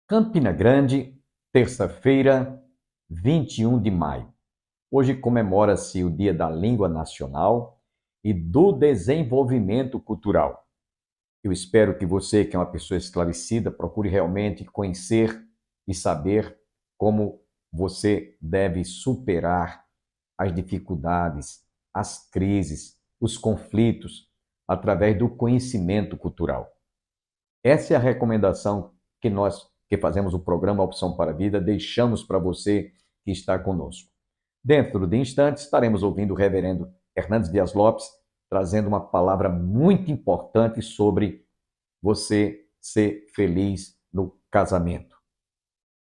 Campina Grande, terça-feira, 21 de maio. Hoje comemora-se o Dia da Língua Nacional e do Desenvolvimento Cultural. Eu espero que você, que é uma pessoa esclarecida, procure realmente conhecer e saber como você deve superar as dificuldades, as crises, os conflitos, através do conhecimento cultural. Essa é a recomendação que nós, que fazemos o programa Opção para a Vida, deixamos para você que está conosco. Dentro de instantes, estaremos ouvindo o reverendo Hernandes Dias Lopes, trazendo uma palavra muito importante sobre você ser feliz no casamento.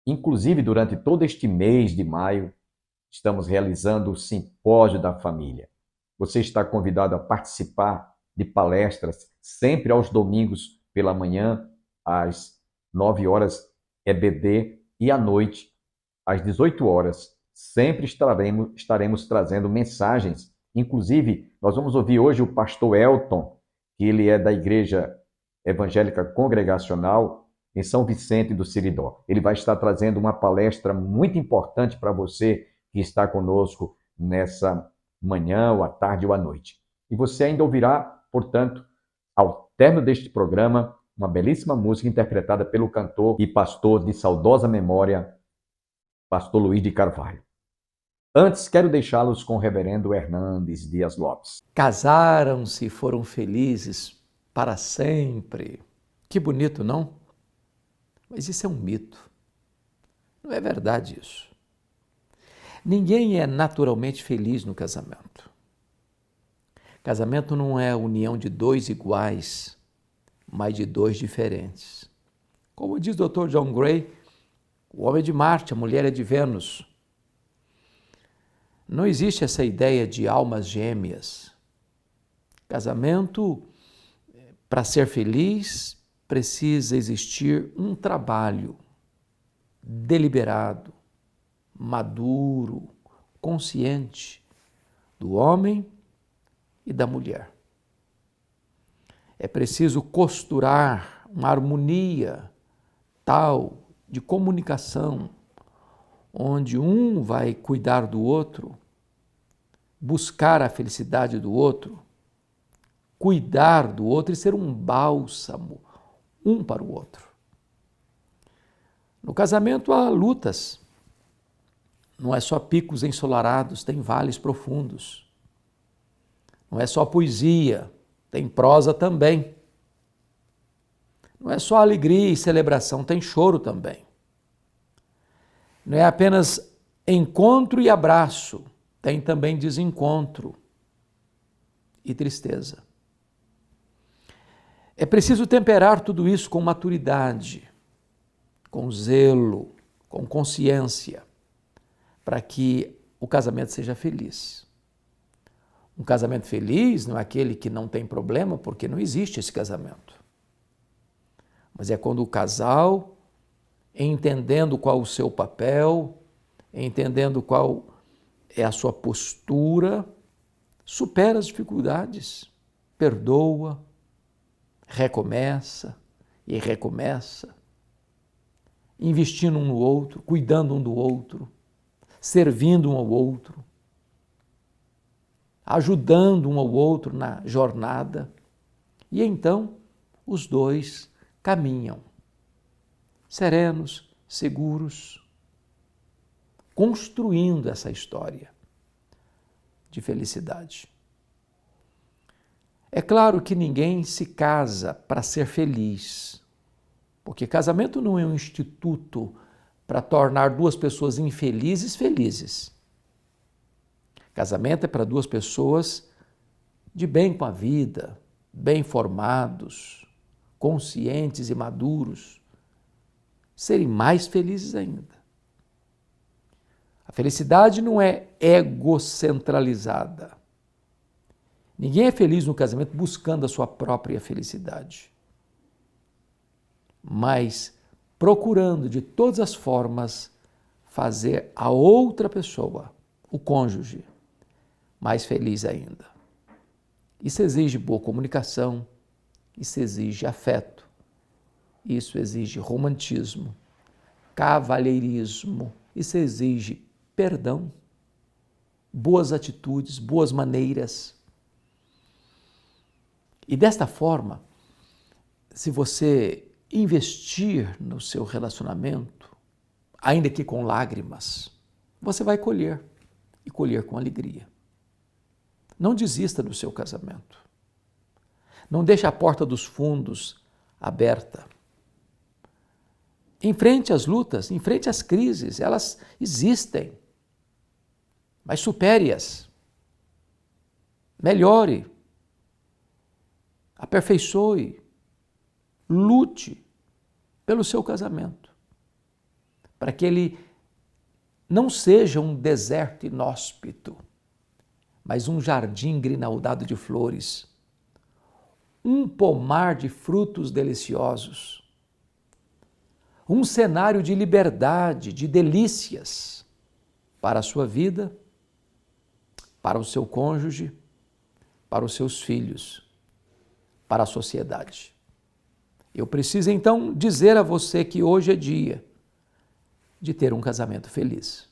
Inclusive, durante todo este mês de maio, estamos realizando o Simpósio da Família. Você está convidado a participar de palestras sempre aos domingos pela manhã, às 9 horas EBD, e à noite, às 18 horas. Sempre estaremos trazendo mensagens. Inclusive, nós vamos ouvir hoje o pastor Elton, que ele é da Igreja Evangélica Congregacional em São Vicente do Siridó. Ele vai estar trazendo uma palestra muito importante para você que está conosco nessa manhã, ou à tarde, ou à noite. E você ainda ouvirá, portanto, ao término deste programa, uma belíssima música interpretada pelo cantor e pastor de saudosa memória, pastor Luiz de Carvalho. Antes, quero deixá-los com o reverendo Hernandes Dias Lopes. Casaram-se e foram felizes para sempre. Que bonito, não? Mas isso é um mito. Não é verdade isso. Ninguém é naturalmente feliz no casamento. Casamento não é a união de dois iguais, mas de dois diferentes. Como diz o Dr. John Gray, o homem é de Marte, a mulher é de Vênus. Não existe essa ideia de almas gêmeas. Casamento, para ser feliz, precisa existir um trabalho deliberado, maduro, consciente do homem e da mulher. É preciso costurar uma harmonia tal de comunicação, onde um vai cuidar do outro, buscar a felicidade do outro, cuidar do outro e ser um bálsamo um para o outro. No casamento há lutas. Não é só picos ensolarados, tem vales profundos. Não é só poesia, tem prosa também. Não é só alegria e celebração, tem choro também. Não é apenas encontro e abraço, tem também desencontro e tristeza. É preciso temperar tudo isso com maturidade, com zelo, com consciência, para que o casamento seja feliz. Um casamento feliz não é aquele que não tem problema, porque não existe esse casamento. Mas é quando o casal, entendendo qual o seu papel, entendendo qual é a sua postura, supera as dificuldades, perdoa, recomeça e recomeça, investindo um no outro, cuidando um do outro, servindo um ao outro, ajudando um ao outro na jornada. E então os dois caminham, serenos, seguros, construindo essa história de felicidade. É claro que ninguém se casa para ser feliz, porque casamento não é um instituto para tornar duas pessoas infelizes felizes. Casamento é para duas pessoas de bem com a vida, bem formados, conscientes e maduros, serem mais felizes ainda. A felicidade não é egocentralizada. Ninguém é feliz no casamento buscando a sua própria felicidade, mas procurando de todas as formas fazer a outra pessoa, o cônjuge, mais feliz ainda. Isso exige boa comunicação, isso exige afeto, isso exige romantismo, cavalheirismo. Isso exige perdão, boas atitudes, boas maneiras. E desta forma, se você investir no seu relacionamento, ainda que com lágrimas, você vai colher, e colher com alegria. Não desista do seu casamento. Não deixe a porta dos fundos aberta. Enfrente as lutas, enfrente as crises, elas existem, mas supere-as. Melhore, aperfeiçoe, lute pelo seu casamento, para que ele não seja um deserto inóspito, mas um jardim grinaldado de flores, um pomar de frutos deliciosos, um cenário de liberdade, de delícias para a sua vida, para o seu cônjuge, para os seus filhos, para a sociedade. Eu preciso então dizer a você que hoje é dia de ter um casamento feliz.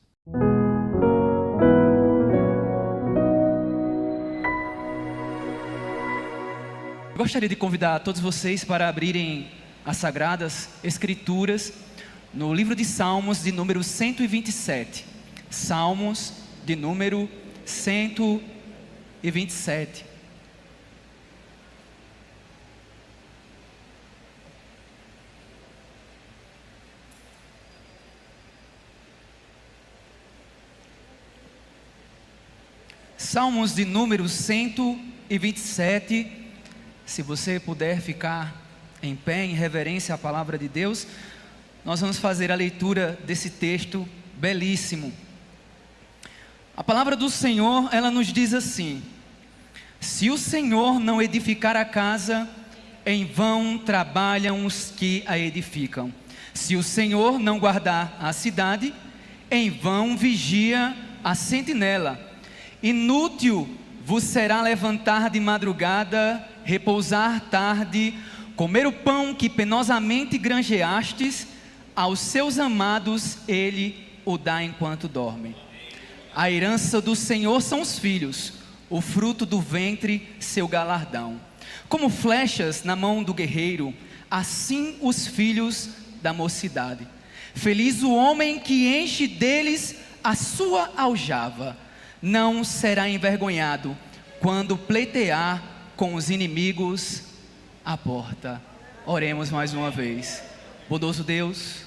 Gostaria de convidar todos vocês para abrirem as Sagradas Escrituras no livro de Salmos de número 127. Salmos de número 127. Salmos de número 127. Se você puder ficar em pé, em reverência à palavra de Deus, nós vamos fazer a leitura desse texto belíssimo. A palavra do Senhor, ela nos diz assim: se o Senhor não edificar a casa, em vão trabalham os que a edificam. Se o Senhor não guardar a cidade, em vão vigia a sentinela. Inútil vos será levantar de madrugada, repousar tarde, comer o pão que penosamente granjeastes, aos seus amados ele o dá enquanto dorme. A herança do Senhor são os filhos, o fruto do ventre seu galardão. Como flechas na mão do guerreiro, assim os filhos da mocidade. Feliz o homem que enche deles a sua aljava, não será envergonhado quando pleitear com os inimigos à porta. Oremos mais uma vez. Bondoso Deus,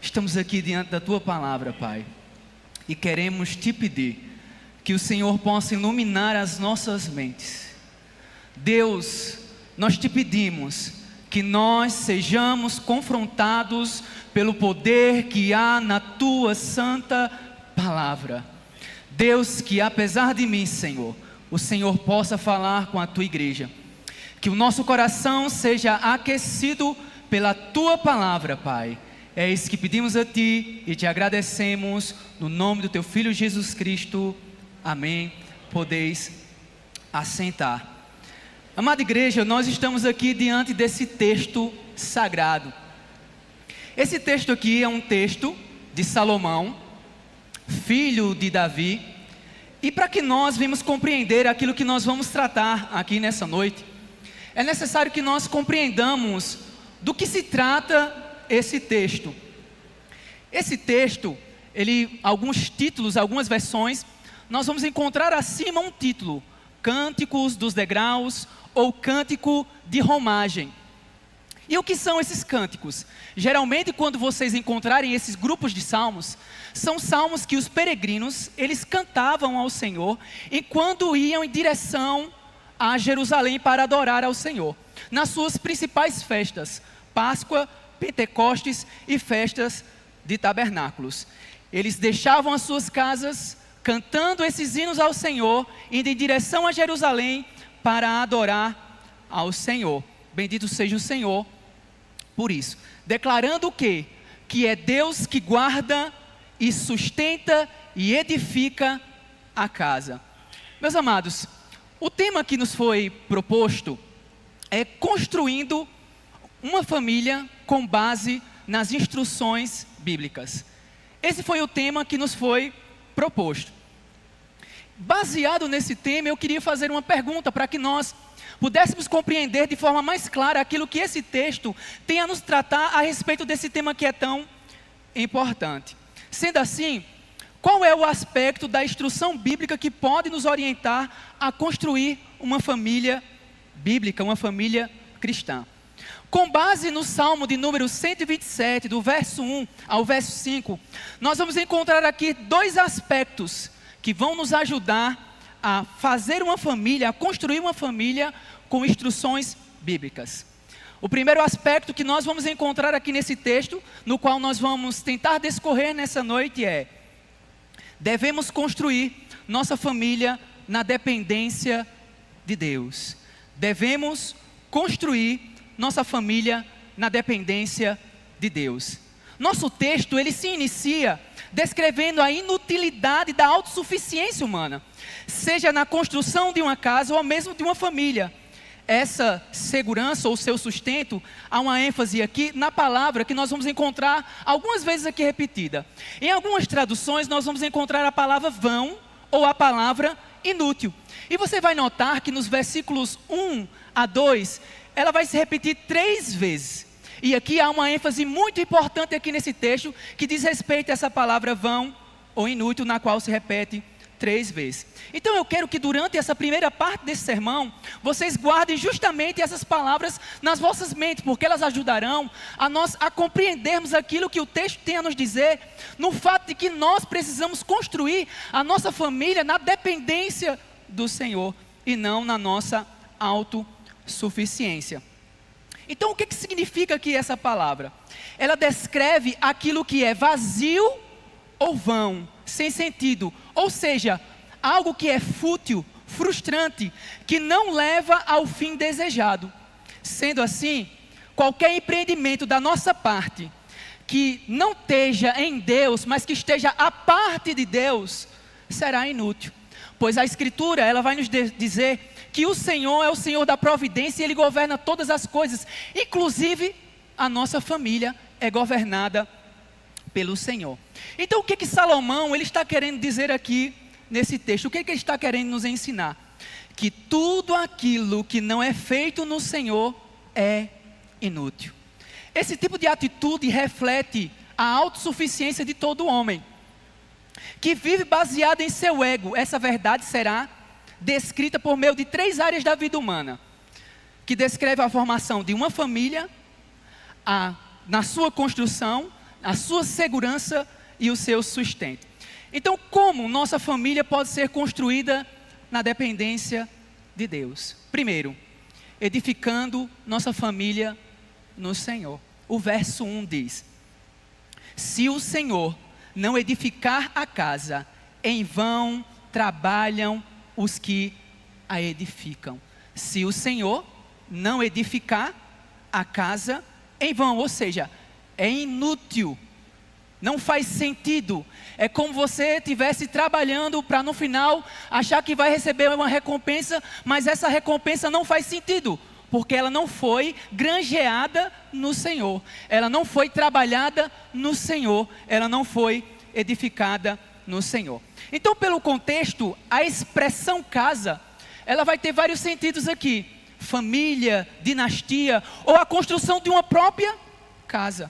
estamos aqui diante da Tua palavra, Pai, e queremos Te pedir que o Senhor possa iluminar as nossas mentes. Deus, nós Te pedimos que nós sejamos confrontados pelo poder que há na Tua santa palavra. Deus, que apesar de mim, Senhor, o Senhor possa falar com a Tua igreja. Que o nosso coração seja aquecido pela Tua palavra, Pai. É isso que pedimos a Ti e Te agradecemos no nome do Teu Filho Jesus Cristo. Amém. Podeis assentar. Amada igreja, nós estamos aqui diante desse texto sagrado. Esse texto aqui é um texto de Salomão, filho de Davi, e para que nós venhamos compreender aquilo que nós vamos tratar aqui nessa noite, é necessário que nós compreendamos do que se trata esse texto. Esse texto, alguns títulos, algumas versões, nós vamos encontrar acima um título: Cânticos dos Degraus ou Cântico de Romagem. E o que são esses cânticos? Geralmente, quando vocês encontrarem esses grupos de salmos, são salmos que os peregrinos, eles cantavam ao Senhor enquanto iam em direção a Jerusalém para adorar ao Senhor, nas suas principais festas, Páscoa, Pentecostes e festas de tabernáculos. Eles deixavam as suas casas, cantando esses hinos ao Senhor, indo em direção a Jerusalém para adorar ao Senhor. Bendito seja o Senhor por isso, declarando o quê? Que é Deus que guarda e sustenta e edifica a casa. Meus amados, o tema que nos foi proposto é construindo uma família com base nas instruções bíblicas. Esse foi o tema que nos foi proposto. Baseado nesse tema, eu queria fazer uma pergunta para que nós pudéssemos compreender de forma mais clara aquilo que esse texto tem a nos tratar a respeito desse tema que é tão importante. Sendo assim, qual é o aspecto da instrução bíblica que pode nos orientar a construir uma família bíblica, uma família cristã? Com base no Salmo de número 127, do verso 1 ao verso 5, nós vamos encontrar aqui dois aspectos que vão nos ajudar a fazer uma família, a construir uma família com instruções bíblicas. O primeiro aspecto que nós vamos encontrar aqui nesse texto, no qual nós vamos tentar discorrer nessa noite é: devemos construir nossa família na dependência de Deus. Devemos construir nossa família na dependência de Deus. Nosso texto, ele se inicia descrevendo a inutilidade da autossuficiência humana, seja na construção de uma casa ou mesmo de uma família. Essa segurança ou seu sustento, há uma ênfase aqui na palavra que nós vamos encontrar algumas vezes aqui repetida. Em algumas traduções nós vamos encontrar a palavra vão ou a palavra inútil. E você vai notar que nos versículos 1 a 2, ela vai se repetir 3 vezes. E aqui há uma ênfase muito importante aqui nesse texto, que diz respeito a essa palavra vão ou inútil, na qual se repete 3 vezes. Então eu quero que durante essa primeira parte desse sermão, vocês guardem justamente essas palavras nas vossas mentes, porque elas ajudarão a nós a compreendermos aquilo que o texto tem a nos dizer, no fato de que nós precisamos construir a nossa família na dependência do Senhor, e não na nossa autossuficiência. Então o que significa aqui essa palavra? Ela descreve aquilo que é vazio ou vão, sem sentido, ou seja, algo que é fútil, frustrante, que não leva ao fim desejado. Sendo assim, qualquer empreendimento da nossa parte, que não esteja em Deus, mas que esteja à parte de Deus, será inútil. Pois a Escritura, ela vai nos dizer que o Senhor é o Senhor da providência e Ele governa todas as coisas, inclusive a nossa família é governada pelo Senhor. Então o que Salomão ele está querendo dizer aqui nesse texto? O que ele está querendo nos ensinar? Que tudo aquilo que não é feito no Senhor é inútil. Esse tipo de atitude reflete a autossuficiência de todo homem, que vive baseado em seu ego. Essa verdade será descrita por meio de 3 áreas da vida humana, que descreve a formação de uma família, na sua construção, a sua segurança e o seu sustento. Então, como nossa família pode ser construída na dependência de Deus? Primeiro, edificando nossa família no Senhor. O verso 1 diz: se o Senhor não edificar a casa, em vão trabalham os que a edificam. Se o Senhor não edificar a casa, em vão, ou seja, é inútil, não faz sentido. É como você estivesse trabalhando para no final achar que vai receber uma recompensa, mas essa recompensa não faz sentido, porque ela não foi granjeada no Senhor, ela não foi trabalhada no Senhor, ela não foi edificada no Senhor. Então, pelo contexto, a expressão casa, ela vai ter vários sentidos aqui: família, dinastia, ou a construção de uma própria casa,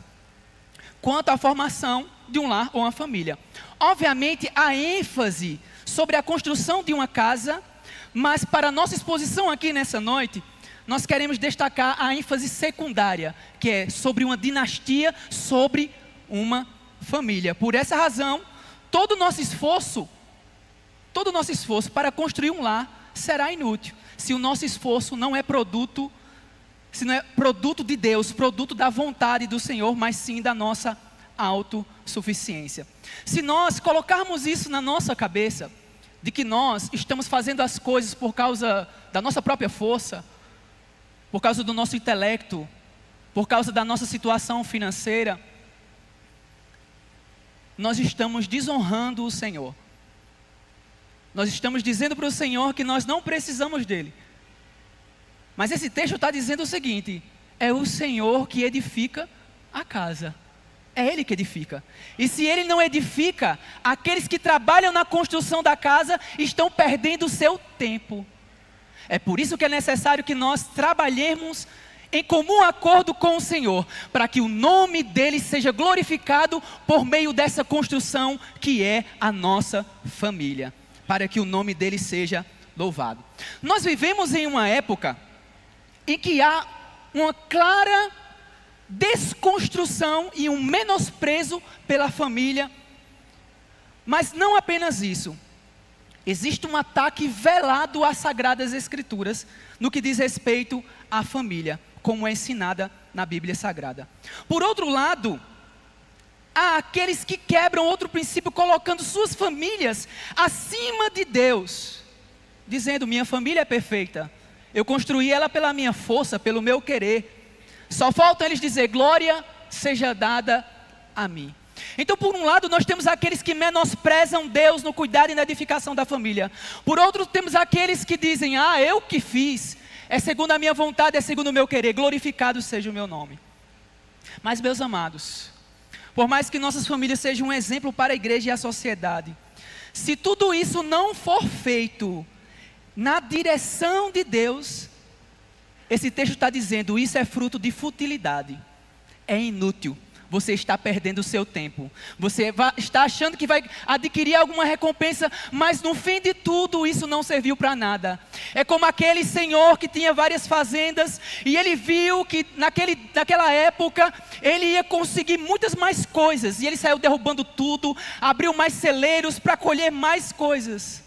quanto à formação de um lar ou uma família. Obviamente, há ênfase sobre a construção de uma casa, mas para nossa exposição aqui nessa noite, nós queremos destacar a ênfase secundária, que é sobre uma dinastia, sobre uma família. Por essa razão, todo o nosso esforço para construir um lar será inútil, se o nosso esforço não é produto, se não é produto de Deus, produto da vontade do Senhor, mas sim da nossa autossuficiência. Se nós colocarmos isso na nossa cabeça, de que nós estamos fazendo as coisas por causa da nossa própria força, por causa do nosso intelecto, por causa da nossa situação financeira, nós estamos desonrando o Senhor. Nós estamos dizendo para o Senhor que nós não precisamos dEle. Mas esse texto está dizendo o seguinte: é o Senhor que edifica a casa. É Ele que edifica. E se Ele não edifica, aqueles que trabalham na construção da casa estão perdendo o seu tempo. É por isso que é necessário que nós trabalhemos em comum acordo com o Senhor, para que o nome dEle seja glorificado por meio dessa construção que é a nossa família, para que o nome dEle seja louvado. Nós vivemos em uma época em que há uma clara desconstrução e um menosprezo pela família, mas não apenas isso. Existe um ataque velado às Sagradas Escrituras no que diz respeito à família, como é ensinada na Bíblia Sagrada. Por outro lado, há aqueles que quebram outro princípio, colocando suas famílias acima de Deus, dizendo: minha família é perfeita, eu construí ela pela minha força, pelo meu querer, só falta eles dizer: glória seja dada a mim. Então, por um lado, nós temos aqueles que menosprezam Deus no cuidado e na edificação da família. Por outro, temos aqueles que dizem: ah, eu que fiz, é segundo a minha vontade, é segundo o meu querer, glorificado seja o meu nome. Mas, meus amados, por mais que nossas famílias sejam um exemplo para a igreja e a sociedade, se tudo isso não for feito na direção de Deus, esse texto está dizendo: isso é fruto de futilidade, é inútil. Você está perdendo o seu tempo. Você está achando que vai adquirir alguma recompensa, mas no fim de tudo isso não serviu para nada. É como aquele senhor que tinha várias fazendas e ele viu que naquela época ele ia conseguir muitas mais coisas. E ele saiu derrubando tudo, abriu mais celeiros para colher mais coisas.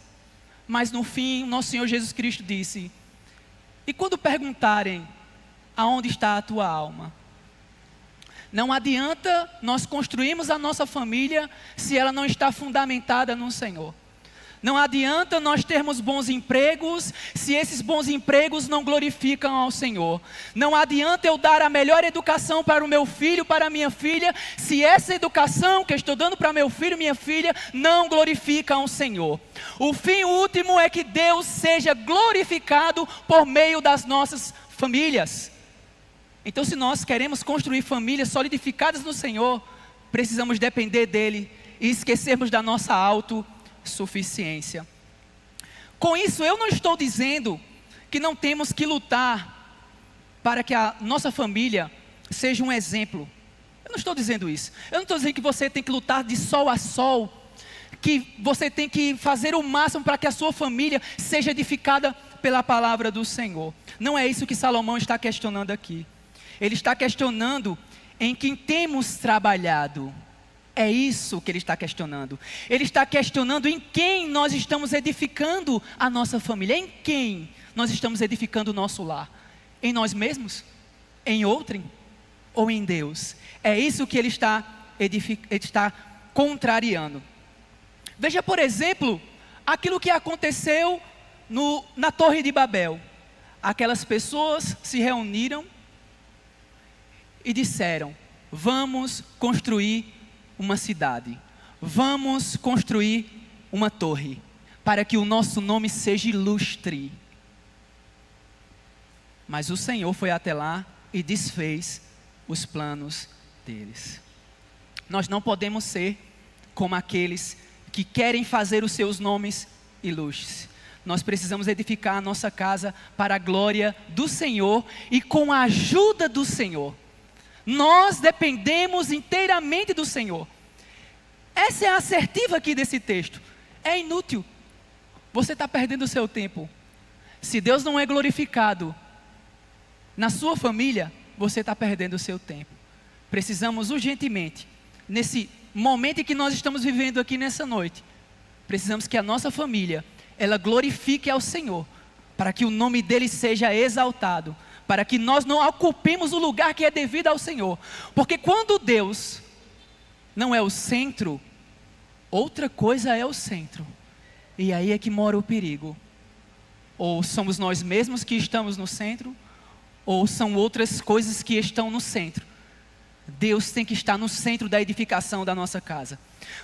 Mas no fim, nosso Senhor Jesus Cristo disse: e quando perguntarem: aonde está a tua alma? Não adianta nós construirmos a nossa família se ela não está fundamentada no Senhor. Não adianta nós termos bons empregos se esses bons empregos não glorificam ao Senhor. Não adianta eu dar a melhor educação para o meu filho, para a minha filha, se essa educação que eu estou dando para meu filho, minha filha, não glorifica ao Senhor. O fim último é que Deus seja glorificado por meio das nossas famílias. Então, se nós queremos construir famílias solidificadas no Senhor, precisamos depender dEle e esquecermos da nossa autossuficiência. Com isso, eu não estou dizendo que não temos que lutar para que a nossa família seja um exemplo. Eu não estou dizendo isso. Eu não estou dizendo que você tem que lutar de sol a sol, que você tem que fazer o máximo para que a sua família seja edificada pela palavra do Senhor. Não é isso que Salomão está questionando aqui. Ele está questionando em quem temos trabalhado. É isso que ele está questionando. Ele está questionando em quem nós estamos edificando a nossa família. Em quem nós estamos edificando o nosso lar? Em nós mesmos? Em outrem? Ou em Deus? É isso que ele está contrariando. Veja, por exemplo, aquilo que aconteceu na Torre de Babel. Aquelas pessoas se reuniram e disseram: vamos construir uma cidade, vamos construir uma torre, para que o nosso nome seja ilustre. Mas o Senhor foi até lá e desfez os planos deles. Nós não podemos ser como aqueles que querem fazer os seus nomes ilustres. Nós precisamos edificar a nossa casa para a glória do Senhor e com a ajuda do Senhor. Nós dependemos inteiramente do Senhor. Essa é a assertiva aqui desse texto. É inútil. Você está perdendo o seu tempo. Se Deus não é glorificado na sua família, você está perdendo o seu tempo. Precisamos urgentemente, nesse momento em que nós estamos vivendo aqui nessa noite, precisamos que a nossa família, ela glorifique ao Senhor, para que o nome dEle seja exaltado, para que nós não ocupemos o lugar que é devido ao Senhor. Porque quando Deus não é o centro, outra coisa é o centro. E aí é que mora o perigo. Ou somos nós mesmos que estamos no centro, ou são outras coisas que estão no centro. Deus tem que estar no centro da edificação da nossa casa.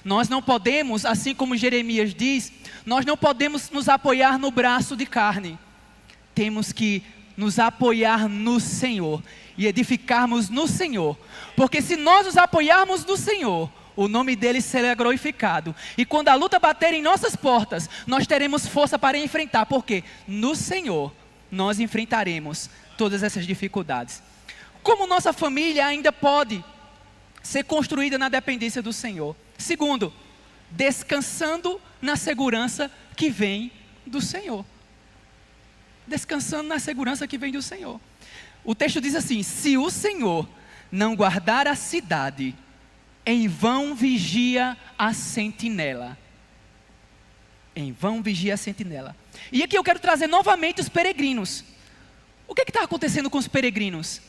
Nós não podemos, assim como Jeremias diz, nós não podemos nos apoiar no braço de carne. Temos que nos apoiar no Senhor e edificarmos no Senhor. Porque se nós nos apoiarmos no Senhor, o nome dele será glorificado. E quando a luta bater em nossas portas, nós teremos força para enfrentar. Porque no Senhor nós enfrentaremos todas essas dificuldades. Como nossa família ainda pode ser construída na dependência do Senhor? Segundo, descansando na segurança que vem do Senhor. Descansando na segurança que vem do Senhor. O texto diz assim: se o Senhor não guardar a cidade, em vão vigia a sentinela. Em vão vigia a sentinela. E aqui eu quero trazer novamente os peregrinos. O que está acontecendo com os peregrinos?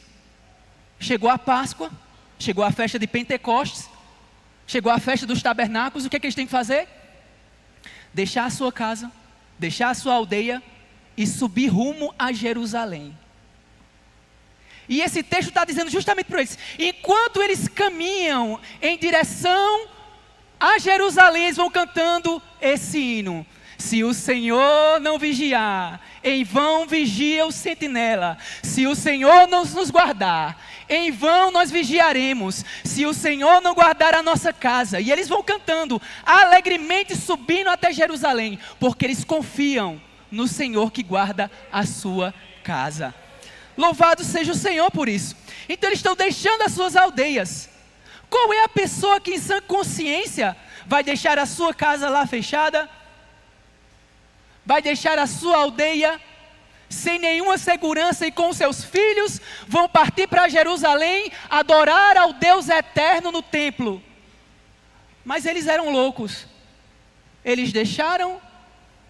Chegou a Páscoa, chegou a festa de Pentecostes, chegou a festa dos tabernáculos. O que eles têm que fazer? Deixar a sua casa, deixar a sua aldeia e subir rumo a Jerusalém. E esse texto está dizendo justamente para eles: enquanto eles caminham em direção a Jerusalém, eles vão cantando esse hino: se o Senhor não vigiar, em vão vigia o sentinela. Se o Senhor não nos guardar, em vão nós vigiaremos. Se o Senhor não guardar a nossa casa. E eles vão cantando, alegremente subindo até Jerusalém, porque eles confiam no Senhor que guarda a sua casa. Louvado seja o Senhor por isso. Então eles estão deixando as suas aldeias. Qual é a pessoa que em sã consciência vai deixar a sua casa lá fechada? Vai deixar a sua aldeia sem nenhuma segurança e com seus filhos vão partir para Jerusalém adorar ao Deus eterno no templo? Mas eles eram loucos. Eles deixaram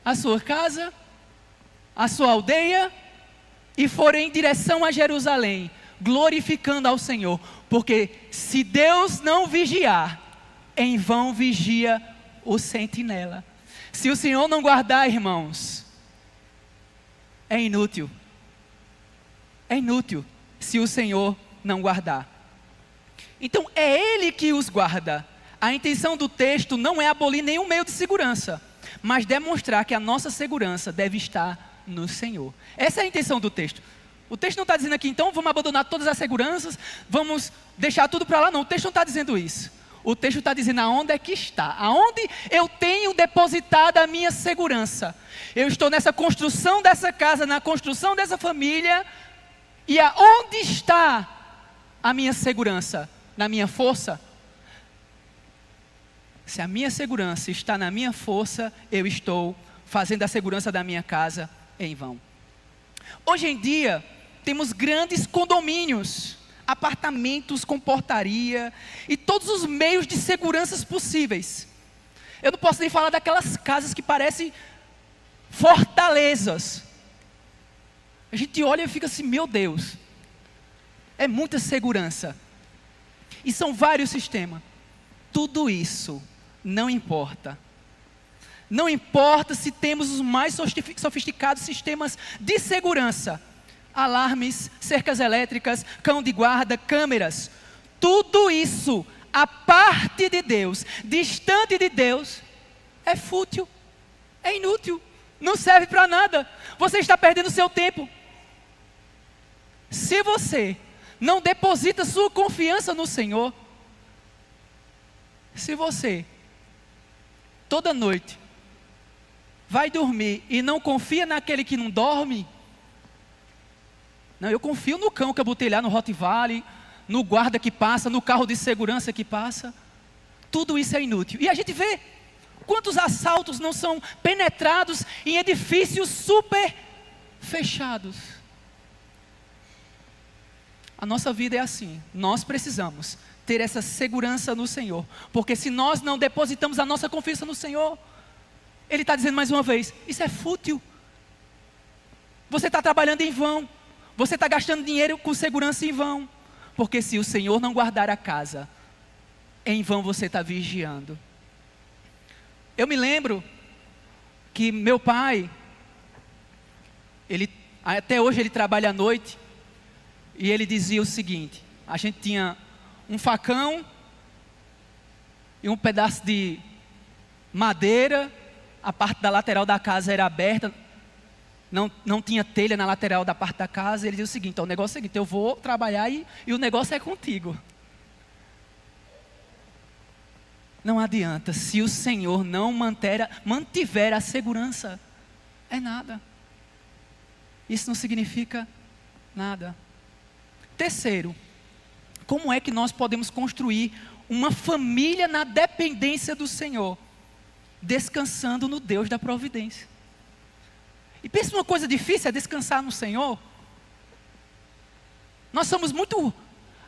a sua casa, a sua aldeia e foram em direção a Jerusalém, glorificando ao Senhor. Porque se Deus não vigiar, em vão vigia o sentinela. Se o Senhor não guardar, irmãos, é inútil. É inútil se o Senhor não guardar. Então é Ele que os guarda. A intenção do texto não é abolir nenhum meio de segurança, mas demonstrar que a nossa segurança deve estar no Senhor. Essa é a intenção do texto. O texto não está dizendo aqui, então vamos abandonar todas as seguranças, vamos deixar tudo para lá. Não, o texto não está dizendo isso. O texto está dizendo aonde é que está, aonde eu tenho depositado a minha segurança. Eu estou nessa construção dessa casa, na construção dessa família, e aonde está a minha segurança? Na minha força? Se a minha segurança está na minha força, eu estou fazendo a segurança da minha casa em vão. Hoje em dia, temos grandes condomínios, apartamentos com portaria e todos os meios de segurança possíveis. Eu não posso nem falar daquelas casas que parecem fortalezas. A gente olha e fica assim, meu Deus, é muita segurança. E são vários sistemas. Tudo isso não importa. Não importa se temos os mais sofisticados sistemas de segurança, alarmes, cercas elétricas, cão de guarda, câmeras. Tudo isso, a parte de Deus, distante de Deus, é fútil, é inútil, não serve para nada. Você está perdendo seu tempo. Se você não deposita sua confiança no Senhor, se você toda noite vai dormir e não confia naquele que não dorme, não, eu confio no cão que eu botei lá no Rottweiler, no guarda que passa, no carro de segurança que passa. Tudo isso é inútil. E a gente vê quantos assaltos não são penetrados em edifícios super fechados. A nossa vida é assim. Nós precisamos ter essa segurança no Senhor, porque se nós não depositamos a nossa confiança no Senhor, Ele está dizendo mais uma vez, isso é fútil. Você está trabalhando em vão. Você está gastando dinheiro com segurança em vão. Porque se o Senhor não guardar a casa, em vão você está vigiando. Eu me lembro que meu pai, até hoje ele trabalha à noite, e ele dizia o seguinte: a gente tinha um facão e um pedaço de madeira, a parte da lateral da casa era aberta, não tinha telha na lateral da parte da casa. Ele disse o seguinte: o negócio é o seguinte, eu vou trabalhar e o negócio é contigo. Não adianta, se o Senhor não mantiver a segurança, é nada. Isso não significa nada. Terceiro, como é que nós podemos construir uma família na dependência do Senhor? Descansando no Deus da providência. E pensa numa coisa difícil, é descansar no Senhor. Nós somos muito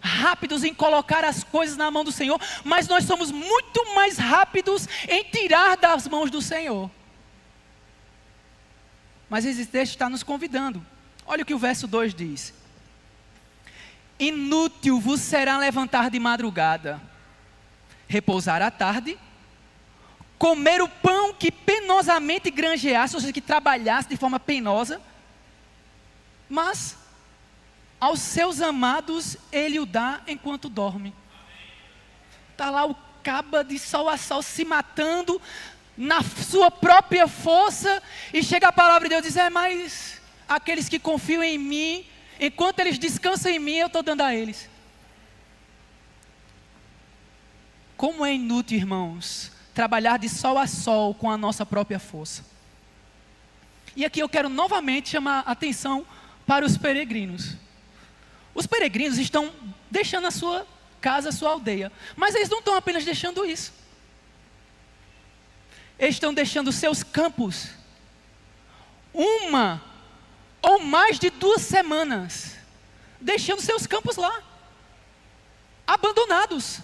rápidos em colocar as coisas na mão do Senhor, mas nós somos muito mais rápidos em tirar das mãos do Senhor. Mas esse texto está nos convidando. Olha o que o verso 2 diz: inútil vos será levantar de madrugada, repousar à tarde, comer o pão que penosamente granjeasse, ou seja, que trabalhasse de forma penosa, mas aos seus amados ele o dá enquanto dorme. Está lá o caba de sol a sol se matando na sua própria força, e chega a palavra de Deus e diz: mas aqueles que confiam em mim, enquanto eles descansam em mim, eu estou dando a eles. Como é inútil, irmãos, trabalhar de sol a sol com a nossa própria força. E aqui eu quero novamente chamar a atenção para os peregrinos. Os peregrinos estão deixando a sua casa, a sua aldeia, mas eles não estão apenas deixando isso. Eles estão deixando seus campos, uma ou mais de 2 semanas, deixando seus campos lá, abandonados,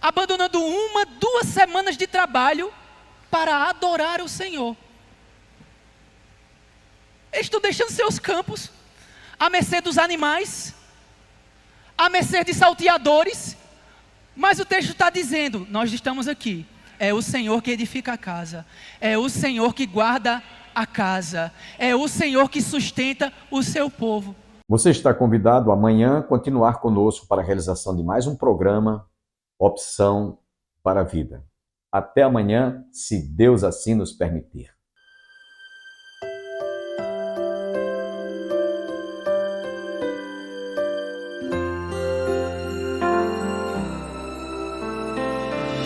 abandonando 1, 2 semanas de trabalho para adorar o Senhor. Eles estão deixando seus campos à mercê dos animais, à mercê de salteadores, mas o texto está dizendo: nós estamos aqui, é o Senhor que edifica a casa, é o Senhor que guarda a casa, é o Senhor que sustenta o seu povo. Você está convidado amanhã a continuar conosco para a realização de mais um programa Opção para a Vida. Até amanhã, se Deus assim nos permitir.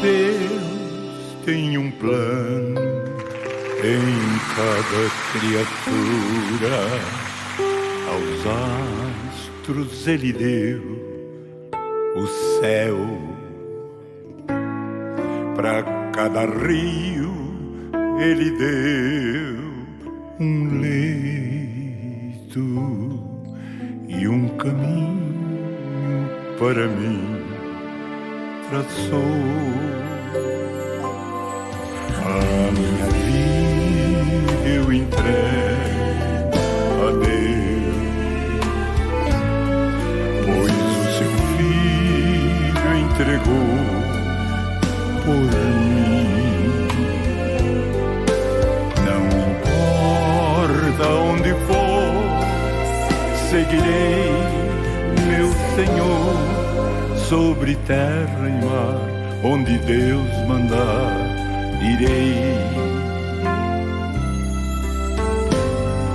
Deus tem um plano em cada criatura. Aos astros Ele deu o céu, para cada rio Ele deu um leito e um caminho para mim traçou. A minha vida eu entrego a Deus, pois o seu Filho entregou por mim. Não importa onde for, seguirei meu Senhor, sobre terra e mar, onde Deus mandar, irei.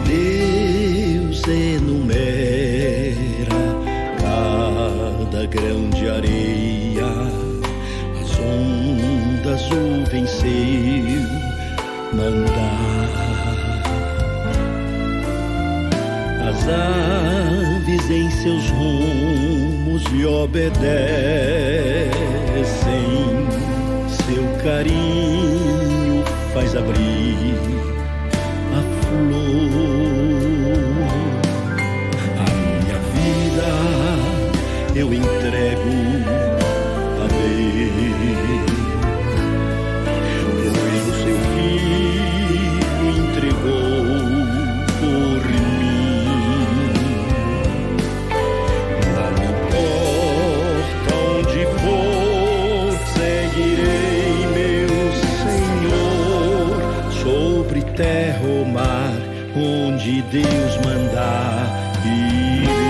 Deus enumera cada grão de areia, as ondas o venceu mandar. As aves em seus rumos lhe obedecem, seu carinho faz abrir a flor. A minha vida eu entrego a Deus, pois o seu Filho entregou por mim. Não importa onde for, seguirei meu Senhor, sobre terra ou mar, onde Deus mandar, irei.